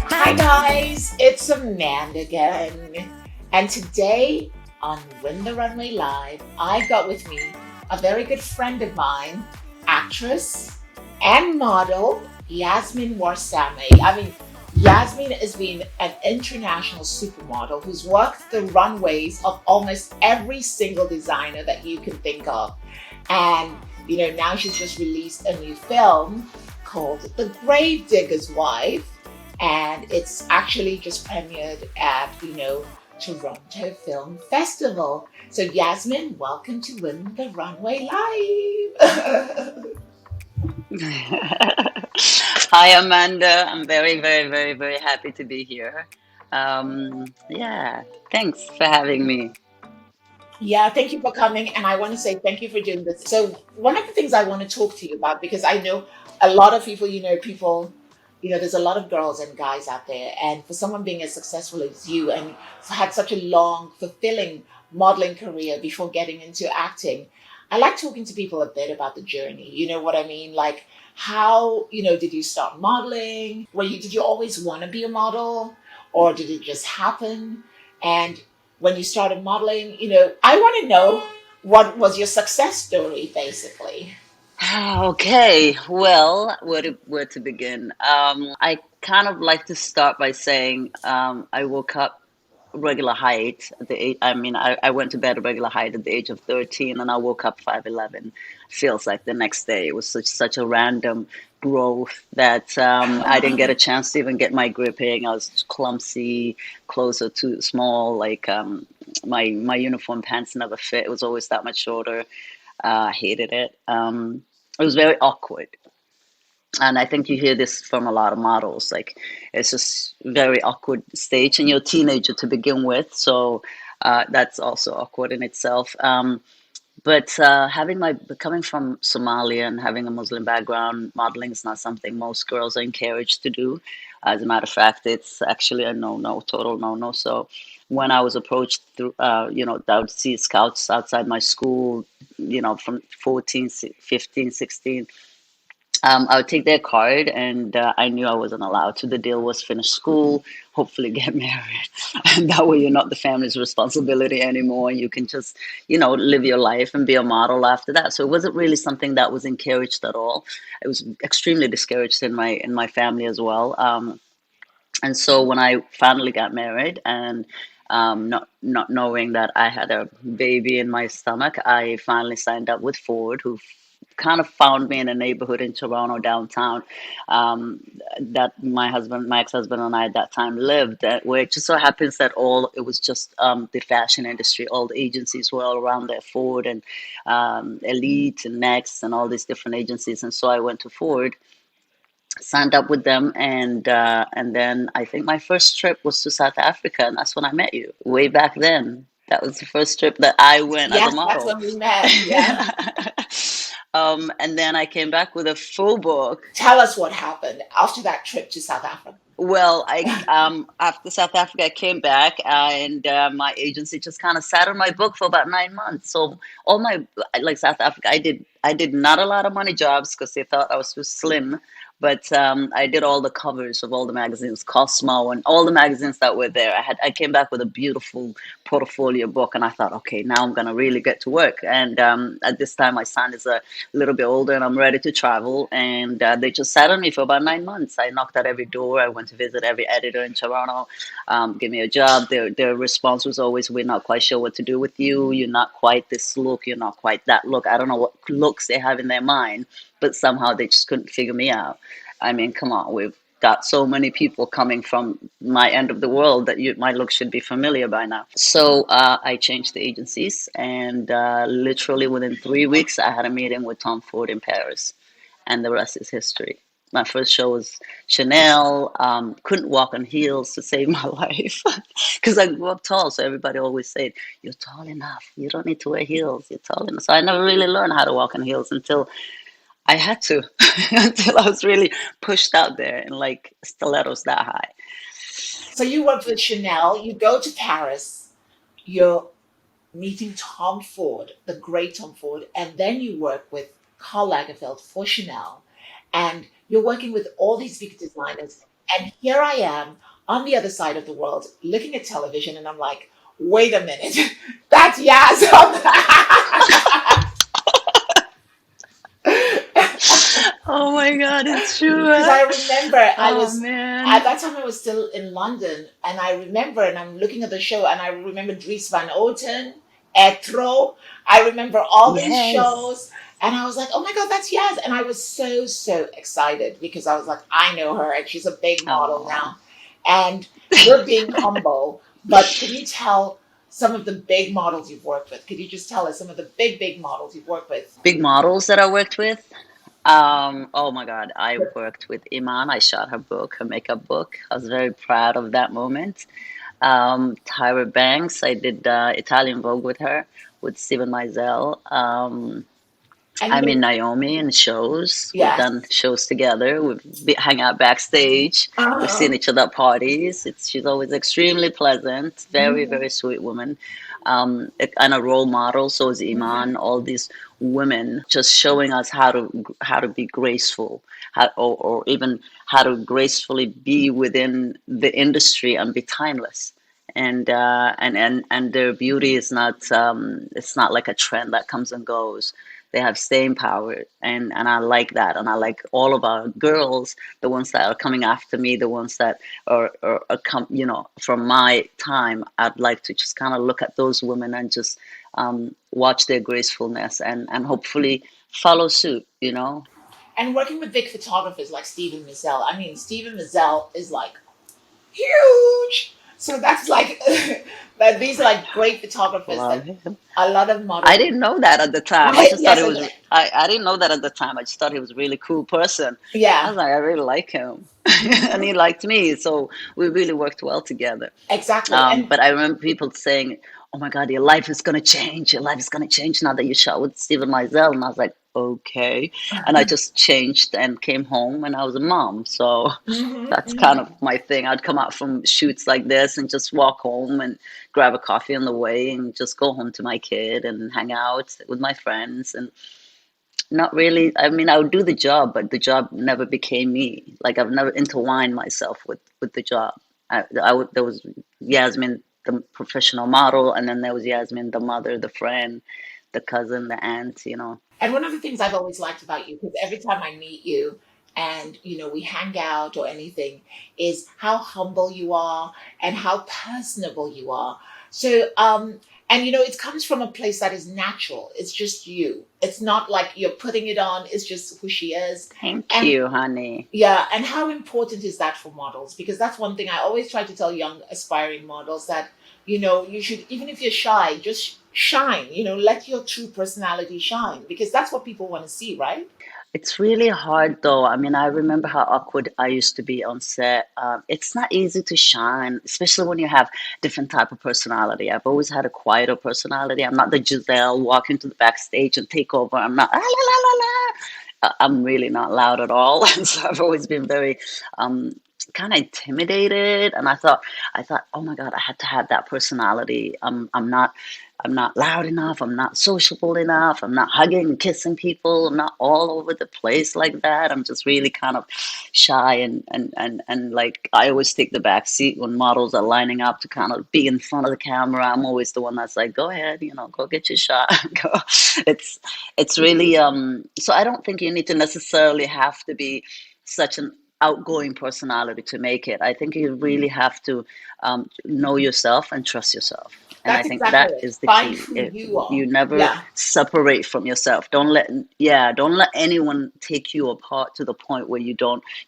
Hi guys, it's Amanda again. And today on Win the Runway Live, I got with me a very good friend of mine, actress and model, Yasmin Warsame. Yasmin has been an international supermodel who's worked the runways of almost every single designer that you can think of. And now she's just released a new film called The Gravedigger's Wife, and it's actually just premiered at Toronto Film Festival. So Yasmin, welcome to Win the Runway Live. Hi, Amanda. I'm very, very, very, very happy to be here. Yeah, thanks for having me. Yeah, thank you for coming, and I want to say thank you for doing this. So one of the things I want to talk to you about, because I know a lot of people, there's a lot of girls and guys out there, and for someone being as successful as you and had such a long, fulfilling modeling career before getting into acting, I like talking to people a bit about the journey. You know what I mean? Like how, did you start modeling? Did you always want to be a model, or did it just happen? And when you started modeling, I want to know what was your success story, basically. Okay, well, where to begin? I kind of like to start by saying I woke up regular height at the age, I went to bed at regular height at the age of 13 and I woke up 5'11". Feels like the next day. It was such a random growth that I didn't get a chance to even get my gripping. I was clumsy, clothes are too small, like my uniform pants never fit. It was always that much shorter. I hated it. It was very awkward. And I think you hear this from a lot of models. Like it's just very awkward stage, and you're a teenager to begin with, so that's also awkward in itself. But having my coming from Somalia and having a Muslim background, modeling is not something most girls are encouraged to do. As a matter of fact, it's actually a no-no, total no-no. So when I was approached through, I would see scouts outside my school, from 14, 15, 16. I would take their card, and I knew I wasn't allowed to. The deal was finish school, hopefully get married, and that way you're not the family's responsibility anymore. You can just, live your life and be a model after that. So it wasn't really something that was encouraged at all. It was extremely discouraged in my family as well. And so when I finally got married and not knowing that I had a baby in my stomach, I finally signed up with Ford, who kind of found me in a neighborhood in Toronto downtown that my ex-husband and I at that time lived, where it just so happens that it was just the fashion industry. All the agencies were all around there, Ford and Elite and Next and all these different agencies. And so I went to Ford, signed up with them, and then I think my first trip was to South Africa, and that's when I met you. Way back then, that was the first trip that I went as a Yes, that's model. when we met. Yeah. And then I came back with a full book. Tell us what happened after that trip to South Africa. Well, I after South Africa, I came back, and my agency just kind of sat on my book for about 9 months. So all my like South Africa, I did not a lot of money jobs because they thought I was too slim. But I did all the covers of all the magazines, Cosmo, and all the magazines that were there. I came back with a beautiful portfolio book, and I thought, okay, now I'm gonna really get to work. And at this time, my son is a little bit older, and I'm ready to travel. And they just sat on me for about 9 months. I knocked at every door. I went to visit every editor in Toronto, give me a job. Their response was always, "We're not quite sure what to do with you. You're not quite this look. You're not quite that look." I don't know what looks they have in their mind, but somehow they just couldn't figure me out. I mean, come on, we've got so many people coming from my end of the world that my look should be familiar by now. So I changed the agencies, and literally within 3 weeks, I had a meeting with Tom Ford in Paris, and the rest is history. My first show was Chanel. Couldn't walk on heels to save my life because I grew up tall. So everybody always said, "You're tall enough. You don't need to wear heels. You're tall enough." So I never really learned how to walk on heels until I had to, until I was really pushed out there in like stilettos that high. So you worked with Chanel, you go to Paris, you're meeting Tom Ford, the great Tom Ford, and then you work with Karl Lagerfeld for Chanel. and you're working with all these big designers. And here I am on the other side of the world looking at television, and I'm like, wait a minute, that's Yaz on Oh my God, it's true. because Huh? I remember I Oh was at man. that time I was still in London, and I remember, and I'm looking at the show, and I remember Dries Van Outen, Etro. I remember all these Yes. shows, and I was like, oh my god, that's Yaz, and I was so excited because I was like, I know her, and she's a big model Oh. now, and you're being humble, but can you tell some of the big models you've worked with? Could you just tell us some of the big models you've worked with? Big models that I worked with. Oh my God, I worked with Iman. I shot her book, her makeup book. I was very proud of that moment. Tyra Banks, I did Italian Vogue with her, with Steven Meisel. And I you mean know, Naomi in shows. We've done yes. shows together. Hung out backstage. We've Uh-huh. seen each other at parties. She's always extremely pleasant, Mhm. very sweet woman, and a role model. So is Mhm. Iman. All these women just showing us how to be graceful, or even how to gracefully be within the industry and be timeless. And their beauty is not it's not like a trend that comes and goes. They have staying power, and I like that. And I like all of our girls, the ones that are coming after me, the ones that are come, from my time. I'd like to just kind of look at those women and just watch their gracefulness, and hopefully follow suit. And working with big photographers like Steven Meisel. I mean, Steven Meisel is like huge. So that's like, but these are like great photographers Love that him. a lot of I models, didn't know that at the time. I right? just thought Yes, it I was. did. I didn't know that at the time. I just thought he was a really cool person. I Yeah. was like, I really like him, and he Hmm. liked me. So we really worked well together. Exactly. And But I remember people saying, "Oh my God, your life is gonna change. Your life is gonna change now that you shot with Stephen Meisel." And I was like, "Okay." And I just changed and came home, and I was a mom. So that's kind of my thing. I'd come out from shoots like this and just walk home and grab a coffee on the way and just go home to my kid and hang out with my friends, and not really. I mean, I would do the job, but the job never became me. Like I've never intertwined myself with the job. There was Yasmin, the professional model, and then there was Yasmin, the mother, the friend, the cousin, the aunt. and one of the things I've always liked about you, because every time I meet you and we hang out or anything, is how humble you are and how personable you are. So and it comes from a place that is natural. It's just you. It's not like you're putting it on, it's just who she is. Thank And you, honey. yeah, and how important is that for models? Because that's one thing I always try to tell young aspiring models that, you should, even if you're shy, just shine, let your true personality shine because that's what people want to see, right? It's really hard though. I mean, I remember how awkward I used to be on set. It's not easy to shine, especially when you have different type of personality. I've always had a quieter personality. I'm not the Giselle walk into the backstage and take over. I'm not, "Ah, la, la, la, la." I'm really not loud at all. And so I've always been very um, kind of intimidated. And I thought, oh my God, I had to have that personality. I'm not loud enough. I'm not sociable enough. I'm not hugging and kissing people. I'm not all over the place like that. I'm just really kind of shy, and like I always take the back seat when models are lining up to kind of be in front of the camera. I'm always the one that's like, go ahead, go get your shot. Go. It's it's really so I don't think you need to necessarily have to be such an outgoing personality to make it. I think you really have to know yourself and trust yourself. And I That's think exactly that it. is the Find key. who you are. You never Yeah. separate from yourself. Don't let anyone take you apart to the point where you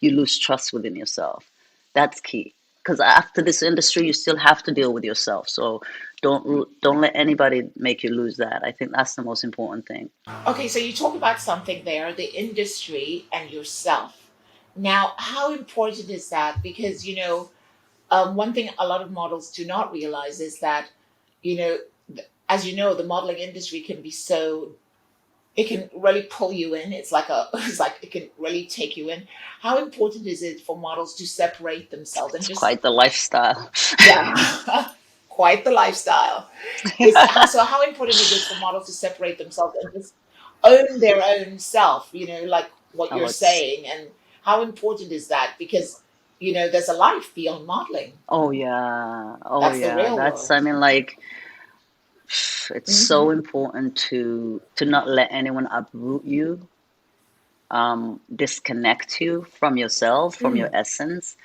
lose trust within yourself. That's key. Because after this industry, you still have to deal with yourself. So don't let anybody make you lose that. I think that's the most important thing. Okay, so you talk about something there, the industry and yourself. Now, how important is that? Because, one thing a lot of models do not realize is that, you know, as you know, the modeling industry can be so, it can really pull you in. It's like it's like it can really take you in. How important is it for models to separate themselves and It's just, quite the lifestyle. yeah, quite the lifestyle. So how important is it for models to separate themselves and just own their own self? Like what Oh, you're it's saying, and how important is that? Because there's a life beyond modeling. oh yeah, oh That's the yeah. real That's, world. I mean, like, it's so Hmm. important to not let anyone uproot you, disconnect you from yourself, from your Mm. essence.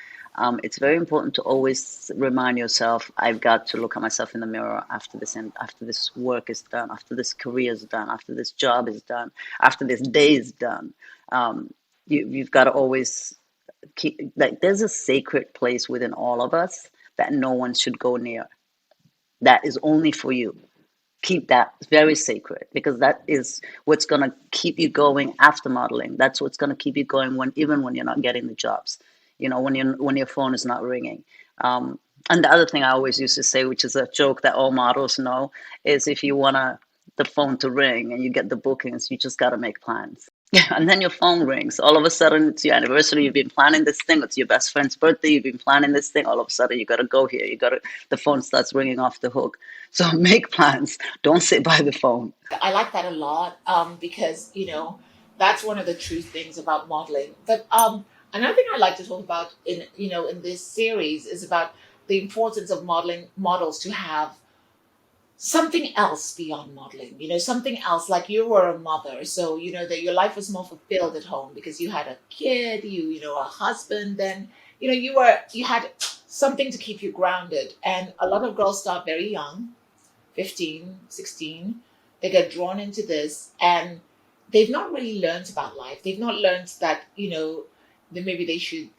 It's very important to always remind yourself, I've got to look at myself in the mirror after this, and after this work is done, after this career is done, after this job is done, after this day is done. You've got to always keep, like, there's a sacred place within all of us that no one should go near. That is only for you. Keep that very sacred, because that is what's going to keep you going after modeling. That's what's going to keep you going when, even when you're not getting the jobs, when your phone is not ringing. And the other thing I always used to say, which is a joke that all models know, is if you want the phone to ring and you get the bookings, you just got to make plans. Yeah, and then your phone rings. All of a sudden, it's your anniversary. You've been planning this thing. It's your best friend's birthday. You've been planning this thing. All of a sudden, you got to go here. The phone starts ringing off the hook. So make plans. Don't sit by the phone. I like that a lot, because that's one of the true things about modeling. But another thing I like to talk about in this series is about the importance of modeling models to have something else beyond modeling. Something else, like you were a mother, so that your life was more fulfilled at home because you had a kid, a husband. Then you had something to keep you grounded. And a lot of girls start very young, 15, 16. They get drawn into this, and they've not really learned about life. They've not learned that that maybe they should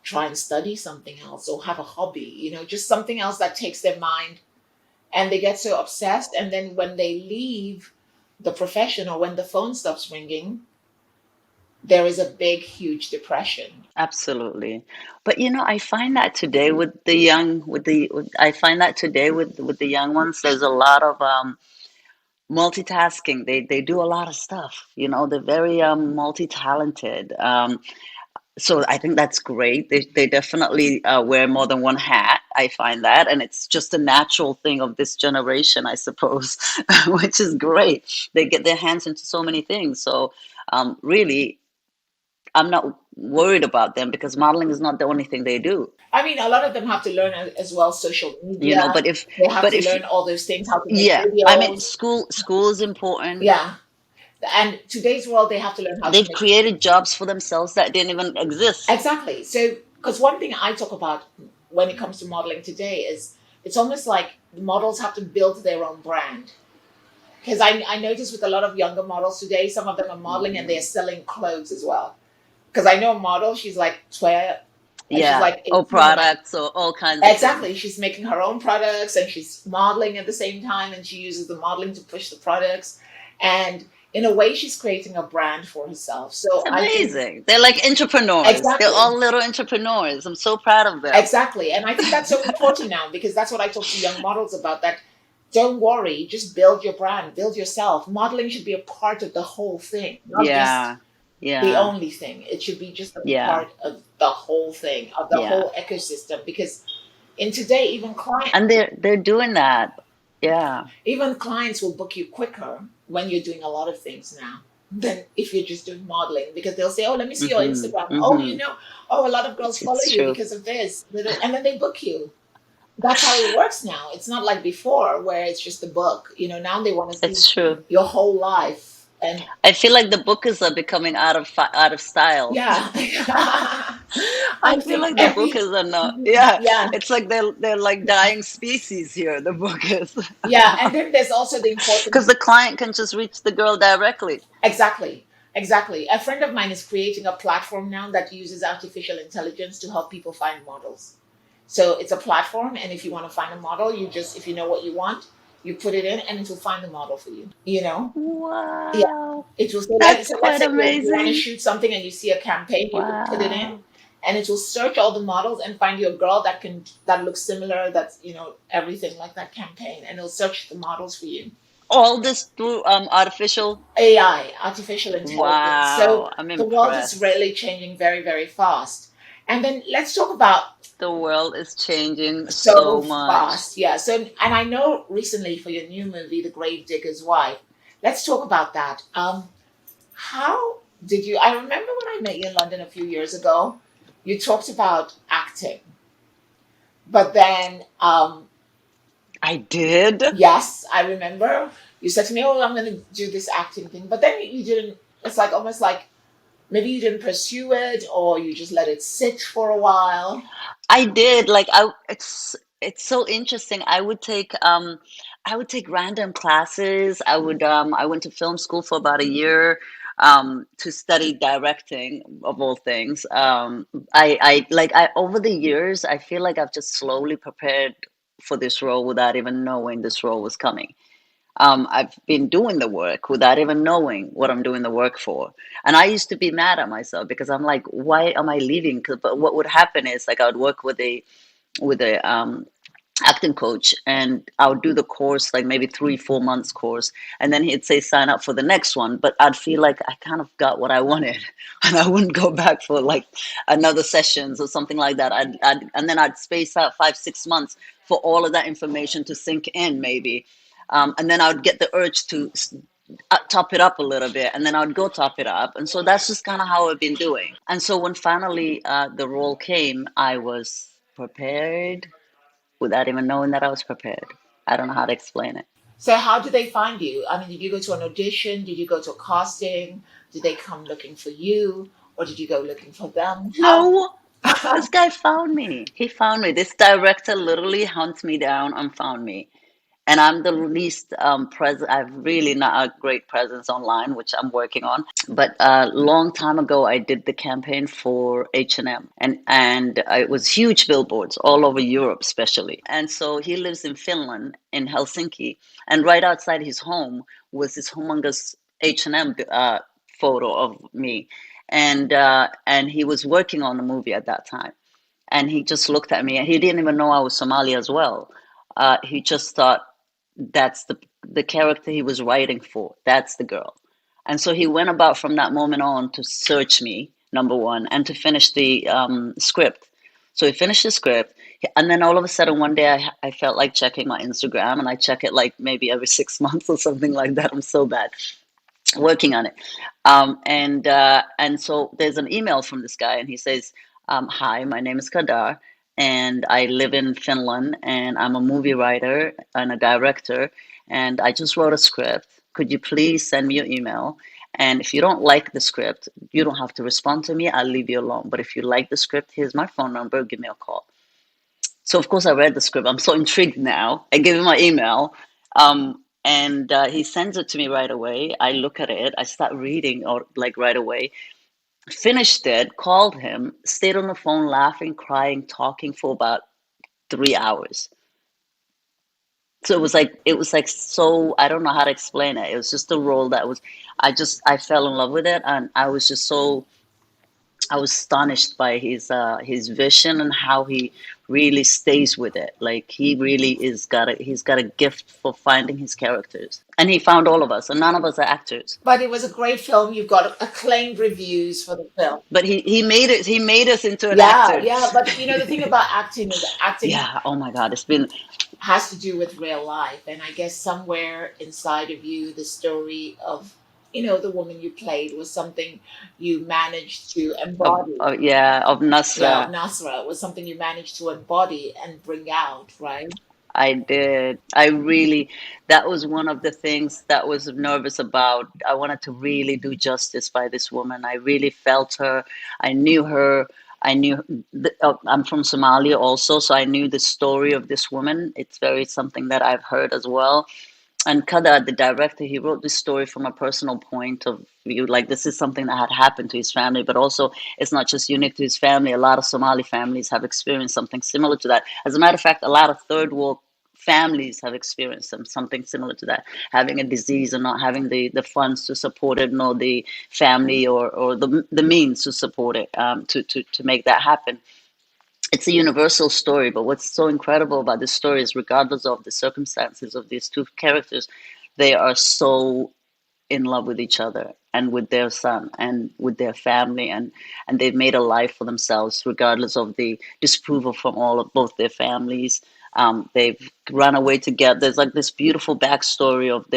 try and study something else or have a hobby, just something else that takes their mind. And they get so obsessed, and then when they leave the profession, or when the phone stops ringing, there is a big huge depression. Absolutely. But I find that today with the young, I find that today with the young ones, there's a lot of multitasking. They do a lot of stuff. They're very multi-talented. So I think that's great. They definitely wear more than one hat. I find that, and it's just a natural thing of this generation, I suppose, which is great. They get their hands into so many things. So really, I'm not worried about them because modeling is not the only thing they do. I mean, a lot of them have to learn as well social media. But if They have but to if learn all those things, how to make yeah, I mean, videos. school is important. Yeah. And today's world, they have to learn how to They've make. created jobs for themselves that didn't even exist. Exactly. So, because one thing I talk about when it comes to modeling today is it's almost like the models have to build their own brand. Because I notice with a lot of younger models today, some of them are modeling and they're selling clothes as well. Because I know a model, she's like 12, and she's Yeah, like or 18, and products or all kinds of things. exactly, she's making her own products and she's modeling at the same time, and she uses the modeling to push the products. And in a way, she's creating a brand for herself. It's So I think amazing. They're like entrepreneurs. They're exactly. all little entrepreneurs. I'm so proud of them. Exactly. And I think that's so important now, because that's what I talk to young models about, that don't worry, just build your brand, build yourself. Modeling should be a part of the whole thing, not just Yeah, the yeah, only thing. It should be just a yeah, part of the whole thing, of the yeah. whole ecosystem. Because in today, And they're doing that. Yeah. even clients will book you quicker when you're doing a lot of things now than if you're just doing modeling, because they'll say, "Oh, let me see your Mm-hmm. Instagram. Oh, Mm-hmm. oh, a lot of girls follow It's you true. because of this," and then they book you. That's how it works now. It's not like before where it's just a book. Now they want to see It's true. your whole life. And I feel like the bookers are becoming out of style. yeah, I I feel think like the bookers are not. Yeah, yeah, it's like they're like dying species here, the bookers, yeah. And then there's also the because importance. the client can just reach the girl directly. Exactly. Exactly. A friend of mine is creating a platform now that uses artificial intelligence to help people find models. So it's a platform, and if you want to find a model, if you know what you want, you put it in, and it will find the model for you. Yeah. Wow, It will say, that's so let's quite say you want to amazing. shoot something and you see a campaign, you can put it in, Wow. and it will search all the models and find you a girl that looks similar, that's everything like that campaign, and it'll search the models for you. All this through artificial. AI, artificial intelligence. So Wow, I'm the world is impressed. really changing very, very fast. And then let's talk about The world is changing so so much. fast. Yeah. So, and I know recently for your new movie, The Gravedigger's Wife, let's talk about that. How? Did you? I remember when I met you in London a few years ago, you talked about acting, but then, I did. yes, I remember you said to me, "Oh, I'm going to do this acting thing," but then you didn't. It's like almost like maybe you didn't pursue it, or you just let it sit for a while. I did. Like it's so interesting. I would take random classes. I went to film school for about a year to study directing of all things. I over the years I feel like I've just slowly prepared for this role without even knowing this role was coming. I've been doing the work without even knowing what I'm doing the work for. And I used to be mad at myself because I'm like, why am I leaving? 'Cause, but what would happen is like I would work with a acting coach and I would do the course, like maybe 3, 4 months course. And then he'd say, sign up for the next one. But I'd feel like I kind of got what I wanted and I wouldn't go back for like another sessions or something like that. And then I'd space out 5, 6 months for all of that information to sink in maybe. And then I would get the urge to top it up a little bit, and then I would go top it up. And so that's just kind of how I've been doing. And so when finally the role came, I was prepared without even knowing that I was prepared. I don't know how to explain it. So, how did they find you? I mean, did you go to an audition? Did you go to a casting? Did they come looking for you, or did you go looking for them? How? No, this guy found me. He found me. This director literally hunted me down and found me. And I'm the least present. I've really not a great presence online, which I'm working on. But a long time ago, I did the campaign for H&M, and it was huge billboards all over Europe, especially. And so he lives in Finland, in Helsinki, and right outside his home was this humongous H&M photo of me, and he was working on the movie at that time. And he just looked at me, and he didn't even know I was Somali as well. He just thought that's the character he was writing for. That's the girl. And so he went about from that moment on to search me, number one, and to finish the script. So he finished the script, and then all of a sudden one day I felt like checking my Instagram, and I check it like maybe every 6 months or something like that. I'm so bad working on it. And so there's an email from this guy, and he says, "Hi, my name is Khadar, and I live in Finland, and I'm a movie writer and a director, and I just wrote a script. Could you please send me your email? And if you don't like the script, you don't have to respond to me. I'll leave you alone. But if you like the script, here's my phone number. Give me a call." So of course I read the script. I'm so intrigued now. I give him my email, and he sends it to me right away. I look at it. I start reading, or like right away. Finished it. Called him. Stayed on the phone, laughing, crying, talking for about 3 hours. So it was like so. I don't know how to explain it. It was just a role that was. I fell in love with it, and I was just so I was astonished by his vision and how he really stays with it. Like he really is he's got a gift for finding his characters. And he found all of us, and none of us are actors. But it was a great film. You've got acclaimed reviews for the film. But he made us into an Yeah, actor. yeah. But you know, the thing about acting is acting Yeah, oh my God, it's been has to do with real life. And I guess somewhere inside of you, the story of, the woman you played was something you managed to embody. of Yeah, of Nasra. Nasra was something you managed to embody and bring out, right? I did. I really, that was one of the things that was nervous about. I wanted to really do justice by this woman. I really felt her. I knew her. I knew, I'm from Somalia also, so I knew the story of this woman. It's very something that I've heard as well. And Khadar, the director, he wrote this story from a personal point of view. Like this is something that had happened to his family, but also it's not just unique to his family. A lot of Somali families have experienced something similar to that. As a matter of fact, a lot of third world families have experienced something similar to that, having a disease and not having the funds to support it, nor the family or the means to support it, to make that happen. It's a universal story, but what's so incredible about this story is regardless of the circumstances of these two characters, they are so in love with each other and with their son and with their family, and they've made a life for themselves regardless of the disapproval from all of both their families. They've run away together. There's like this beautiful backstory of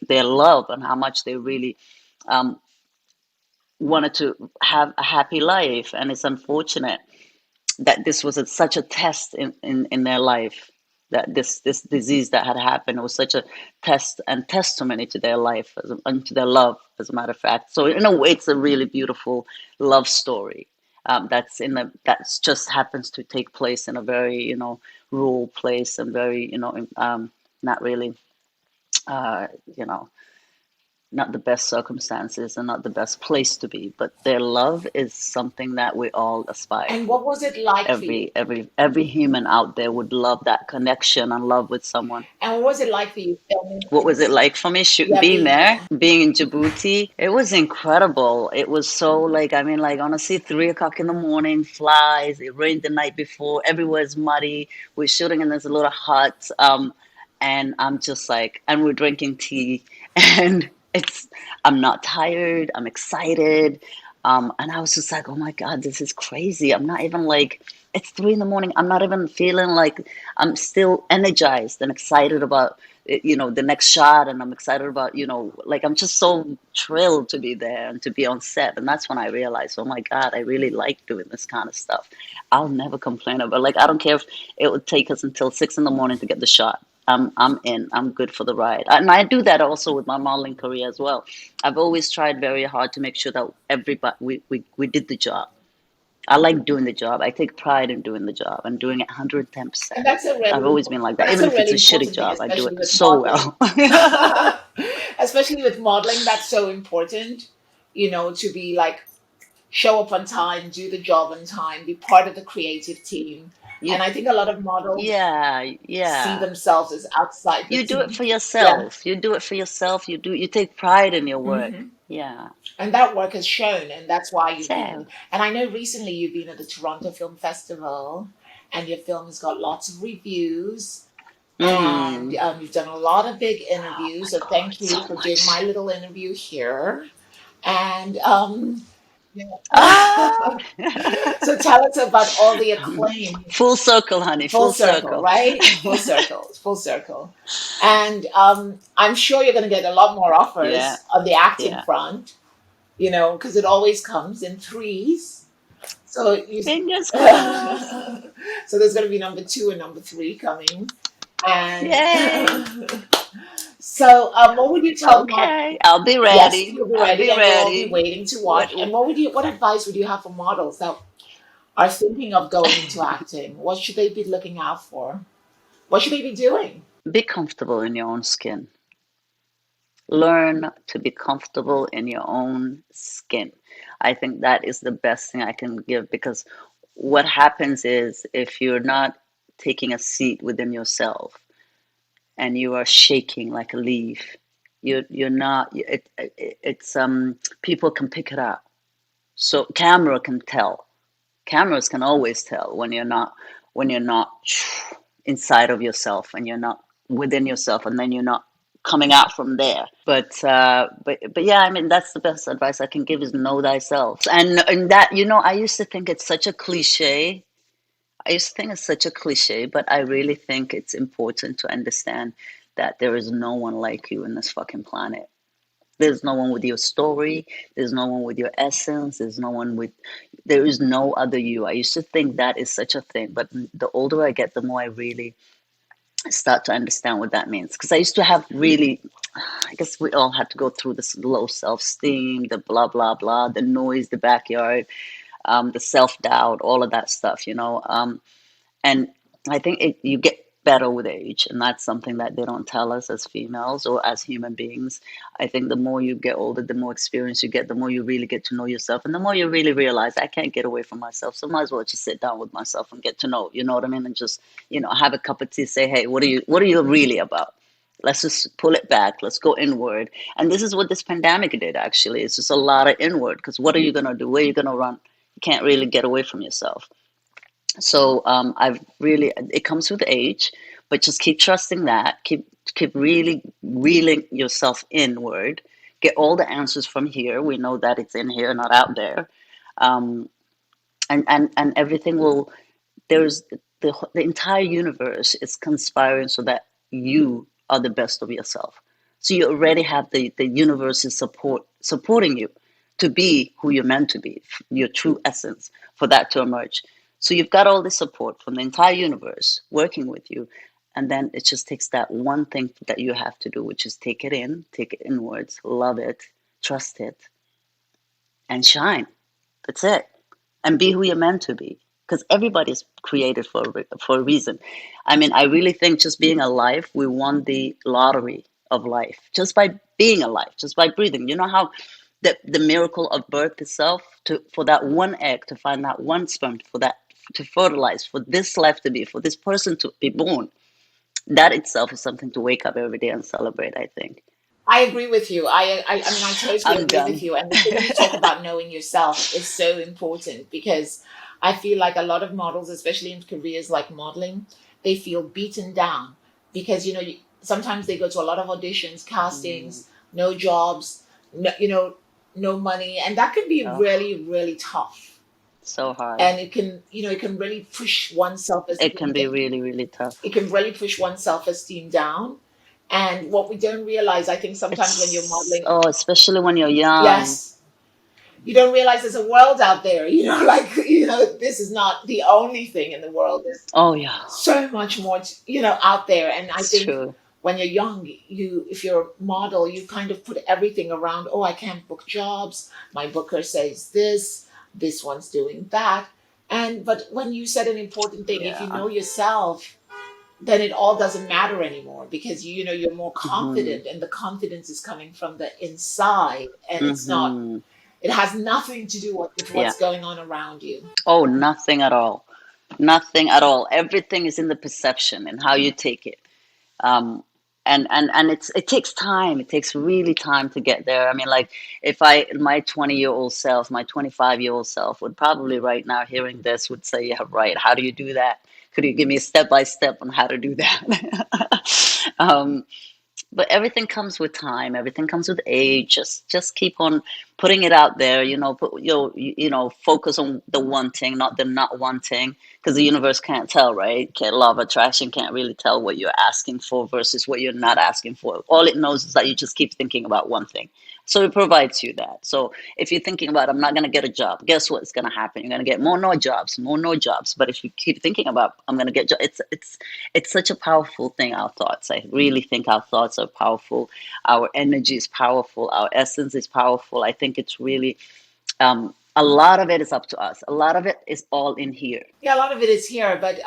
their love and how much they really um, wanted to have a happy life, and it's unfortunate that this was such a test in their life, that this disease that had happened was such a test and testimony to their life and to their love, as a matter of fact. So in a way, it's a really beautiful love story, that's just happens to take place in a very, rural place, and very, not really, uh, you know not the best circumstances and not the best place to be, but their love is something that we all aspire And for. what was it like for you? Every human out there would love that connection and love with someone. And what was it like for you filming What in, was it like for me yeah, being being there, there? being in Djibouti? It was incredible. It was so, like, I mean, like, honestly, 3 o'clock in the morning, flies. It rained the night before. Everywhere's muddy. We're shooting in this little hut, and I'm just like, and we're drinking tea, and I'm not tired. I'm excited, and I was just like, oh my God, this is crazy. I'm not even like, it's 3 in the morning. I'm not even feeling like, I'm still energized and excited about the next shot, and I'm excited about, like, I'm just so thrilled to be there and to be on set. And that's when I realized, oh my God, I really like doing this kind of stuff. I'll never complain about, like, I don't care if it would take us until 6 in the morning to get the shot. I'm in. I'm good for the ride, and I do that also with my modeling career as well. I've always tried very hard to make sure that everybody we did the job. I like doing the job. I take pride in doing the job and doing it And 110%. I've always been like that. that's Even a if it's really a shitty important thing, job, I do especially it with so modeling. well. Especially with modeling, that's so important, to be like show up on time, do the job on time, be part of the creative team. You, And I think a lot of models yeah, see yeah. themselves as outside the You do it team. for Yeah. yourself. You do it for yourself. You take pride in your work. Hmm. Yeah. And that work has shown, and that's why you've been. So, And I know recently you've been at the Toronto Film Festival, and your film has got lots of reviews, and mm-hmm. you've done a lot of big Oh my interviews. So God, thank you so for doing much. my little interview here. And Ah, so tell us about all the acclaim. full circle, honey. Full Full circle, circle. right? Full circle, full circle. And I'm sure you're going to get a lot more Yeah, offers on the acting yeah. front, because it always comes in threes. So Fingers crossed. so there's going to be number two and number three coming. And Yay. so, what would you tell models? Okay, I'll be Yes, ready. you'll be I'll ready, be and we'll all be ready. waiting to What? watch. And what advice would you have for models that are thinking of going into acting? What should they be looking out for? What should they be doing? Be comfortable in your own skin. Learn to be comfortable in your own skin. I think that is the best thing I can give, because what happens is, if you're not taking a seat within yourself and you are shaking like a leaf, you're not it's people can pick it up. So camera can tell. Cameras can always tell when you're not inside of yourself, and you're not within yourself, and then you're not coming out from there. But yeah, I mean, that's the best advice I can give, is know thyself. And that, I used to think it's such a cliche. I used to think it's such a cliche, but I really think it's important to understand that there is no one like you in this fucking planet. There's no one with your story. There's no one with your essence. There is no other you. I used to think that is such a thing, but the older I get, the more I really start to understand what that means. Because I used to have really, I guess we all had to go through this low self-esteem, the blah, blah, blah, the noise, the backyard, the self-doubt, all of that stuff. And I think you get better with age, and that's something that they don't tell us as females or as human beings. I think the more you get older, the more experience you get, the more you really get to know yourself, and the more you really realize, I can't get away from myself. So might as well just sit down with myself and get to know, you know what I mean, and just have a cup of tea, say, hey, what are you really about? Let's just pull it back. Let's go inward. And this is what this pandemic did, actually. It's just a lot of inward, because what are you going to do? Where are you going to run? You can't really get away from yourself. So I've really, it comes with age, but just keep trusting that. Keep really reeling yourself inward. Get all the answers from here. We know that it's in here, not out there. Um, and everything will. There's the entire universe is conspiring so that you are the best of yourself. So you already have the universe's supporting you. to be who you're meant to be, your true essence, for that to emerge. So you've got all this support from the entire universe working with you. And then it just takes that one thing that you have to do, which is take it in, take it inwards, love it, trust it, and shine. That's it. And be who you're meant to be. Because everybody's created for a reason. I mean, I really think just being alive, we won the lottery of life just by being alive, just by breathing. You know how the miracle of birth itself, for that one egg to find that one sperm, for that to fertilize, for this life to be, for this person to be born, that itself is something to wake up every day and celebrate, I think. I agree with you. I mean, I totally I'm agree with done. you. And the thing you talk about knowing yourself is so important because I feel like a lot of models, especially in careers like modeling, they feel beaten down because, sometimes they go to a lot of auditions, Mm, castings, no jobs, no, no money. And that can be oh, really, really tough. so hard. And it can really push one's It can self-esteem. be really, really It tough. can really push one's self-esteem down. And what we don't realize, I think sometimes when you're It's, modeling, oh, especially when you're young. yes, you don't realize there's a world out there, like, this is not the only thing in the world. There's Oh, yeah, so much more, out there. And I it's think true. when you're young, if you're a model, you kind of put everything around, oh, I can't book jobs. My booker says this one's doing that. But when you said an important thing, if you Yeah. know yourself, then it all doesn't matter anymore because you're more Hmm. confident and the confidence is coming from the inside and Hmm. it has nothing to do with Yeah. what's going on around you. Oh, nothing at all. Nothing at all. Everything is in the perception and how you take it. Um, and it takes time. It takes really time to get there. I mean, like if my 20-year-old self, my 25-year-old self would probably right now hearing this would say, yeah, right. How do you do that? Could you give me a step by step on how to do that? But everything comes with time, everything comes with age. Just keep on putting it out there, focus on the one thing, not the not wanting, because the universe can't tell, right? Law of attraction can't really tell what you're asking for versus what you're not asking for. All it knows is that you just keep thinking about one thing, so it provides you that. So if you're thinking about, I'm not going to get a job, guess what's going to happen? You're going to get more no jobs, more no jobs. But if you keep thinking about, I'm going to get it's such a powerful thing, our thoughts. I really think our thoughts are powerful. Our energy is powerful. Our essence is powerful. I think it's really, a lot of it is up to us. A lot of it is all in here. Yeah, a lot of it is here, but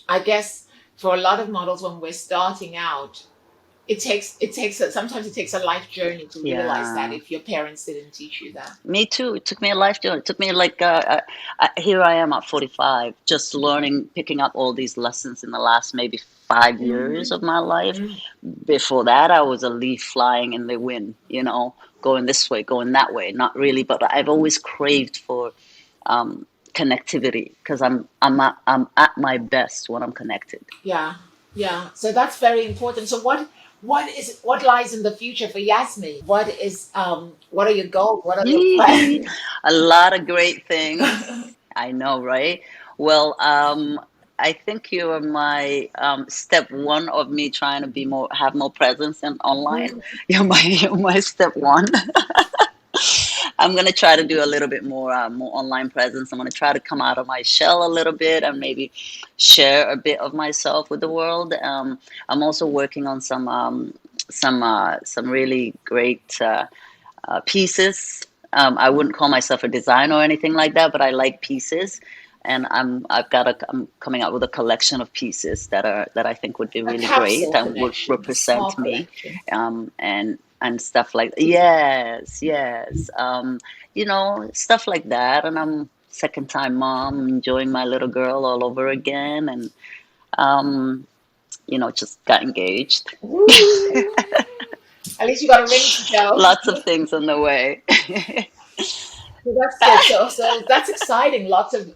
I guess for a lot of models when we're starting out, sometimes it takes a life journey to realize that Yeah. if your parents didn't teach you that. Me too. It took me a lifetime. It took me like, here I am at 45, just learning, picking up all these lessons in the last maybe 5 years Hmm. of my life. Before that, I was a leaf flying in the wind, going this way, going that way. Not really, but I've always craved for connectivity because I'm at my best when I'm connected. Yeah, yeah. So that's very important. So what lies in the future for Yasmin? What are your goals? What are your Yee, plans? a lot of great things. I know, right? Well, I think you are my step one of me trying to have more presence in online. You're my step one. I'm gonna try to do a little bit more online presence. I'm gonna try to come out of my shell a little bit and maybe share a bit of myself with the world. I'm also working on some really great pieces. I wouldn't call myself a designer or anything like that, but I like pieces, and I'm coming out with a collection of pieces that I think would be A really great capsule and would collection, a small represent me, collection. and stuff like yes, yes, stuff like that. And I'm second time mom, enjoying my little girl all over again, and um, just got engaged. Woo! At least you got a ring to show. Lots of things on the way. So that's good. So that's exciting. Lots of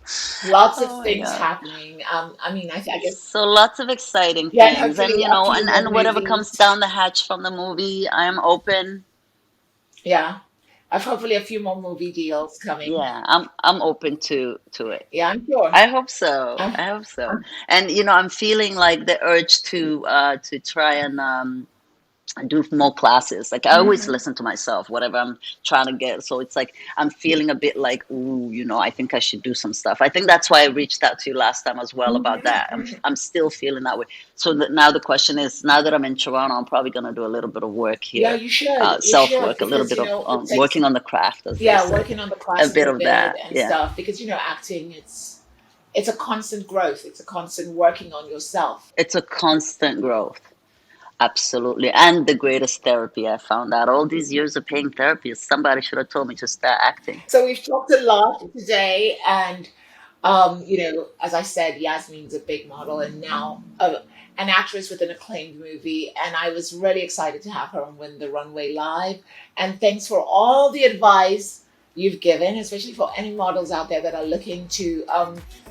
Oh my things God. happening. I mean, I guess So lots of exciting yeah, and things, hopefully and a few more and whatever comes movies. down the hatch from the movie, I am open. Yeah, I've hopefully a few more movie deals coming. Yeah, I'm open to it. Yeah, I'm sure. I hope so. I'm, I hope so. I'm And I'm feeling like the urge to try and do more classes. Like I always Hmm. listen to myself, whatever I'm trying to get. So it's like I'm feeling a bit like, ooh, I think I should do some stuff. I think that's why I reached out to you last time as well about Hmm. that. I'm Hmm. I'm still feeling that way. So now the question is, now that I'm in Toronto, I'm probably gonna do a little bit of work Yeah, here, you should. You self should work, a little because bit of it takes, working on the craft, as they yeah, say, working on the a classes bit a of bit that. and Yeah, stuff because acting, it's a constant growth. It's a constant working on yourself. it's a constant growth. Absolutely. And the greatest therapy I found out all these years of paying therapy is somebody should have told me to start acting. So we've talked a lot today, and as I said, Yasmin's a big model and now an actress with an acclaimed movie, and I was really excited to have her on Win the Runway Live. And thanks for all the advice you've given, especially for any models out there that are looking to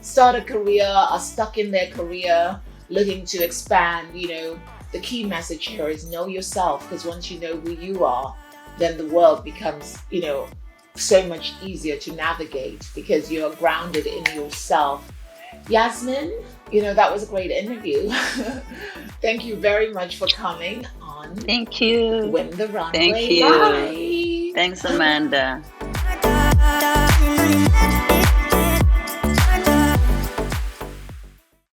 start a career, are stuck in their career, looking to expand. The key message here is know yourself, because once you know who you are, then the world becomes, so much easier to navigate because you're grounded in yourself. Yasmin, that was a great interview. Thank you very much for coming on Thank you. Win the Thank Runway you. Live. Thanks, Amanda.